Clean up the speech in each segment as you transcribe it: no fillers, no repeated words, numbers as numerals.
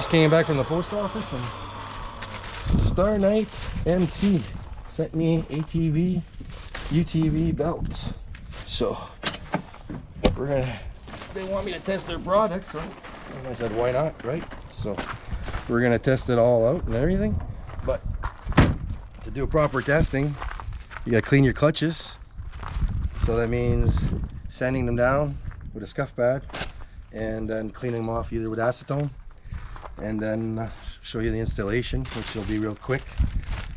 Just came back from the post office and StarknightMT sent me ATV, UTV belts. So they want me to test their products, so I said why not, right? So we're gonna test it all out and everything. But to do proper testing, you gotta clean your clutches. So that means sanding them down with a scuff pad and then cleaning them off either with acetone, and then show you the installation, which will be real quick,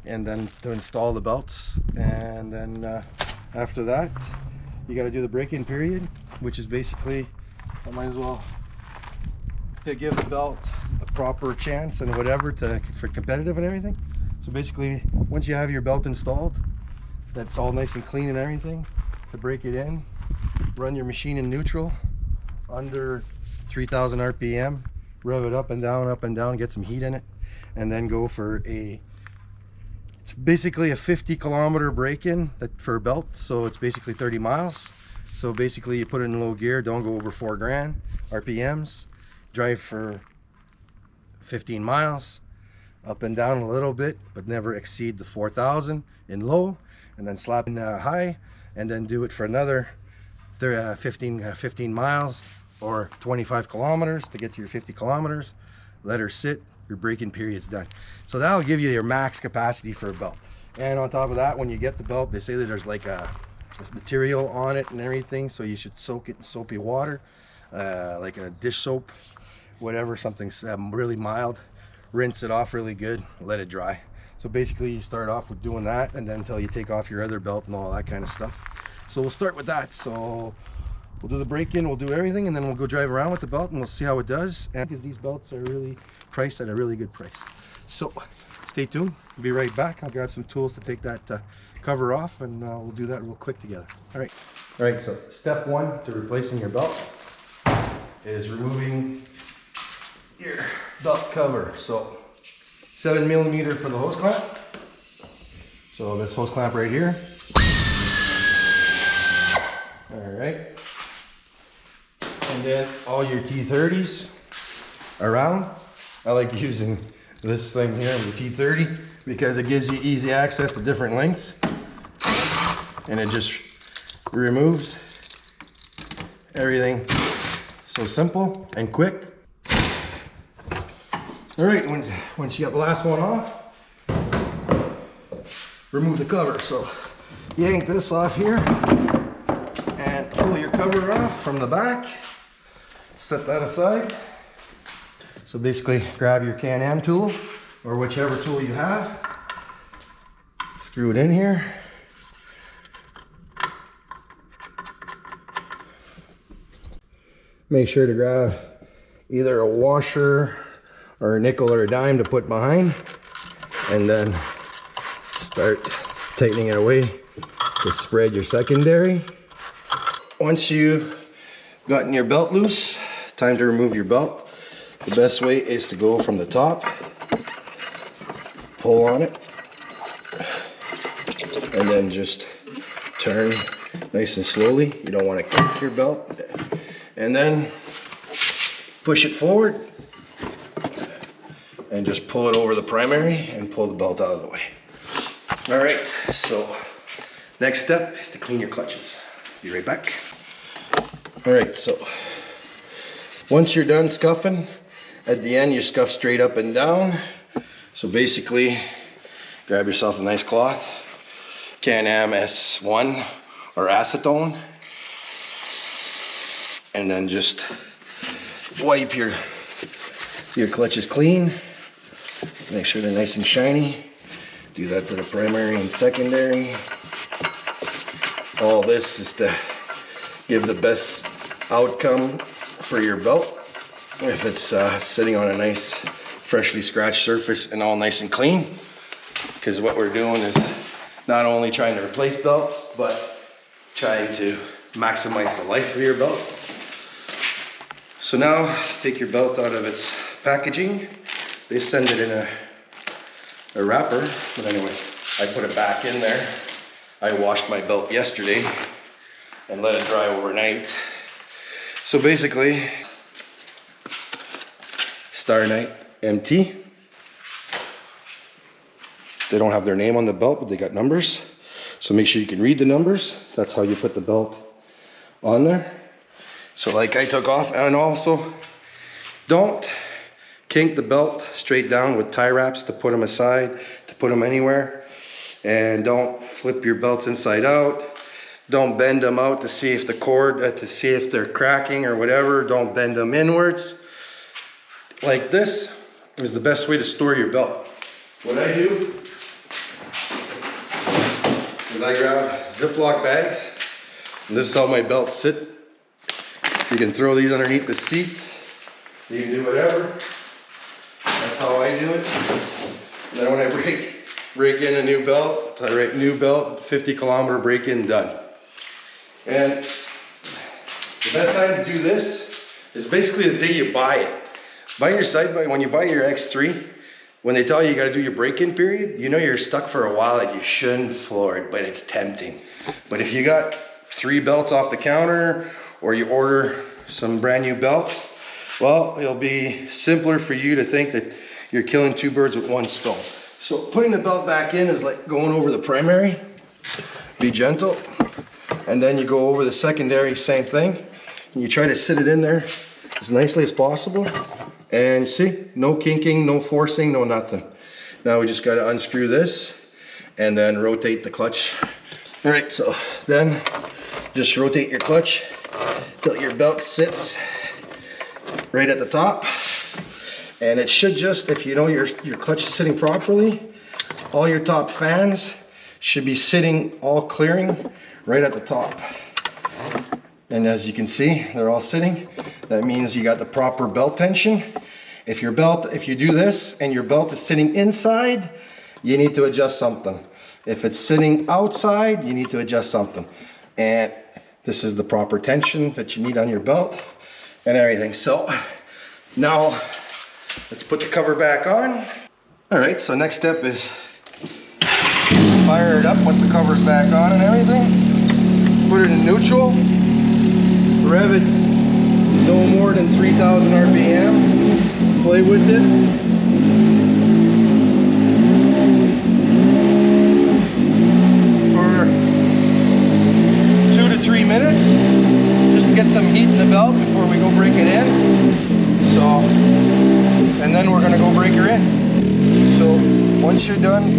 and then to install the belts. And then after that you got to do the break-in period, which is basically, I might as well, to give the belt a proper chance and whatever for competitive and everything. So basically, once you have your belt installed, that's all nice and clean and everything, to break it in, run your machine in neutral under 3,000 RPM, rev it up and down, get some heat in it, and then go for it's basically a 50-kilometer break-in for a belt, so it's basically 30 miles. So basically you put it in low gear, don't go over 4 grand RPMs, drive for 15 miles, up and down a little bit, but never exceed the 4,000 in low, and then slap in high, and then do it for another 15 miles or 25 kilometers to get to your 50 kilometers. Let her sit, your break-in period's done. So that'll give you your max capacity for a belt. And on top of that, when you get the belt, they say that there's like a material on it and everything, so you should soak it in soapy water, like a dish soap, whatever, something really mild. Rinse it off really good, let it dry. So basically you start off with doing that, and then until you take off your other belt and all that kind of stuff. So we'll start with that. So we'll do the break-in, we'll do everything, and then we'll go drive around with the belt and we'll see how it does. And because these belts are really priced at a really good price. So stay tuned, we'll be right back. I'll grab some tools to take that cover off, and we'll do that real quick together. All right, so step one to replacing your belt is removing your belt cover. So 7mm for the hose clamp. So this hose clamp right here. All right. And then all your T30s around. I like using this thing here, the T30, because it gives you easy access to different lengths. And it just removes everything. So simple and quick. All right, once you got the last one off, remove the cover. So yank this off here and pull your cover off from the back. Set that aside. So basically grab your Can-Am tool or whichever tool you have, screw it in here. Make sure to grab either a washer or a nickel or a dime to put behind, and then start tightening it away to spread your secondary. Once you've gotten your belt loose, time to remove your belt. The best way is to go from the top, pull on it, and then just turn nice and slowly. You don't want to kick your belt. And then push it forward and just pull it over the primary and pull the belt out of the way. All right, so next step is to clean your clutches. Be right back. All right, so once you're done scuffing, at the end you scuff straight up and down. So basically, grab yourself a nice cloth, Can-Am S1 or acetone, and then just wipe your clutches clean. Make sure they're nice and shiny. Do that to the primary and secondary. All this is to give the best outcome for your belt. If it's sitting on a nice, freshly scratched surface and all nice and clean. Because what we're doing is not only trying to replace belts, but trying to maximize the life of your belt. So now, take your belt out of its packaging. They send it in a wrapper, but anyways, I put it back in there. I washed my belt yesterday and let it dry overnight. So basically, Starknight MT. They don't have their name on the belt, but they got numbers. So make sure you can read the numbers. That's how you put the belt on there. So like I took off, and also don't kink the belt straight down with tie wraps to put them aside, to put them anywhere. And don't flip your belts inside out. Don't bend them out to see if the cord, to see if they're cracking or whatever. Don't bend them inwards. Like this is the best way to store your belt. What I do is I grab Ziploc bags, and this is how my belts sit. You can throw these underneath the seat. You can do whatever. That's how I do it. And then when I break in a new belt, I write new belt, 50-kilometer break-in done. And the best time to do this is basically the day you buy it. When you buy your X3, when they tell you you got to do your break-in period, you know you're stuck for a while and you shouldn't floor it, but it's tempting. But if you got 3 belts off the counter, or you order some brand new belts, well, it'll be simpler for you to think that you're killing 2 birds with 1 stone. So putting the belt back in is like going over the primary. Be gentle. And then you go over the secondary, same thing. And you try to sit it in there as nicely as possible. And see, no kinking, no forcing, no nothing. Now we just got to unscrew this and then rotate the clutch. All right, so then just rotate your clutch till your belt sits right at the top. And it should just, if you know your clutch is sitting properly, all your top fans should be sitting all clearing right at the top. And as you can see, they're all sitting. That means you got the proper belt tension. If you do this and your belt is sitting inside, you need to adjust something. If it's sitting outside, you need to adjust something. And this is the proper tension that you need on your belt and everything. So now let's put the cover back on. All right, so next step is fire it up once the cover's back on and everything. Put it in neutral. Rev it no more than 3,000 RPM. Play with it. For 2 to 3 minutes, just to get some heat in the belt before we go break it in. So, and then we're gonna go break her in. So once you're done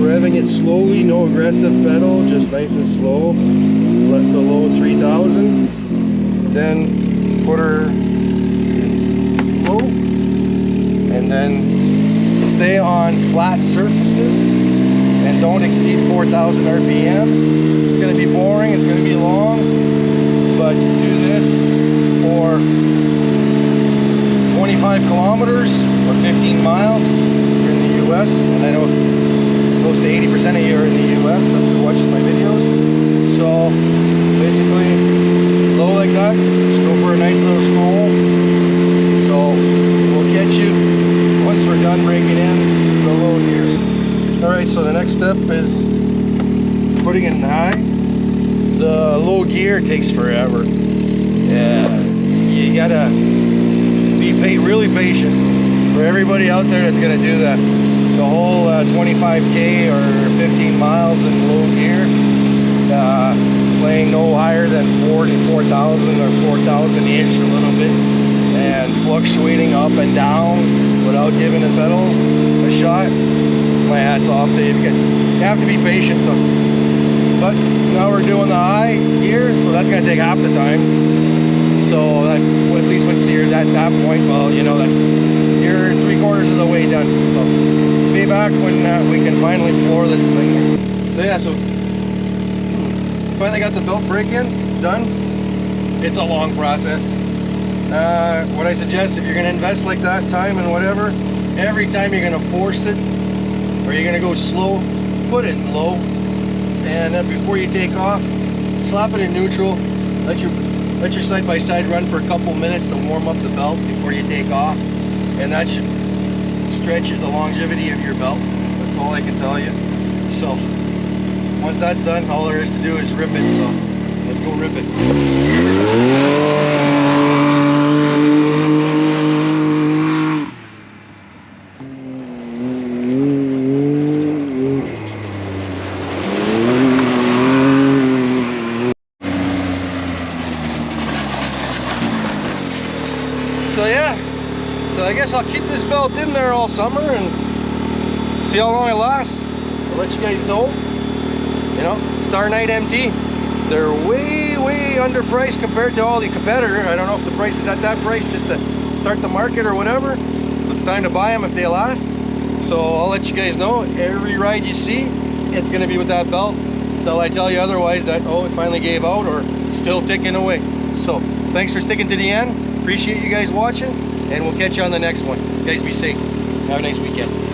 revving it slowly, no aggressive pedal, just nice and slow, let below 3,000. Then put her in low, and then stay on flat surfaces and don't exceed 4,000 RPMs. It's going to be boring, it's going to be long, but do this for 25 kilometers or 15 miles here in the US, and I know close to 80% of you are in the US, that's who watches my videos. So basically low like that, just go for a nice little stroll. So we'll catch you once we're done breaking in the low gears. Alright, so the next step is putting it in high. The low gear takes forever. You gotta be really patient. For everybody out there that's gonna do that, the whole 25K or 15 miles in low gear, playing no higher than 4,000 or 4,000-ish a little bit, and fluctuating up and down without giving the pedal a shot. My hat's off to you because you have to be patient. So, but now we're doing the high gear, so that's going to take half the time. So that, at least once you're at that point, well, you know that you're 3/4 of the way done. So be back when we can finally floor this thing. So yeah, so finally got the belt break-in done. It's a long process. What I suggest, if you're going to invest like that time and whatever, every time you're going to force it or you're going to go slow, put it in low, and then before you take off, slap it in neutral, let your side-by-side run for a couple minutes to warm up the belt before you take off, and that should stretch the longevity of your belt. That's all I can tell you. So once that's done, all there is to do is rip it. So let's go rip it. I guess I'll keep this belt in there all summer and see how long it lasts. I'll let you guys know. You know, StarknightMT, they're way underpriced compared to all the competitor. I don't know if the price is at that price just to start the market or whatever. So it's time to buy them if they last. So I'll let you guys know, every ride you see, it's going to be with that belt until I tell you otherwise that, oh, it finally gave out or still ticking away. So thanks for sticking to the end. Appreciate you guys watching, and we'll catch you on the next one. You guys be safe. Have a nice weekend.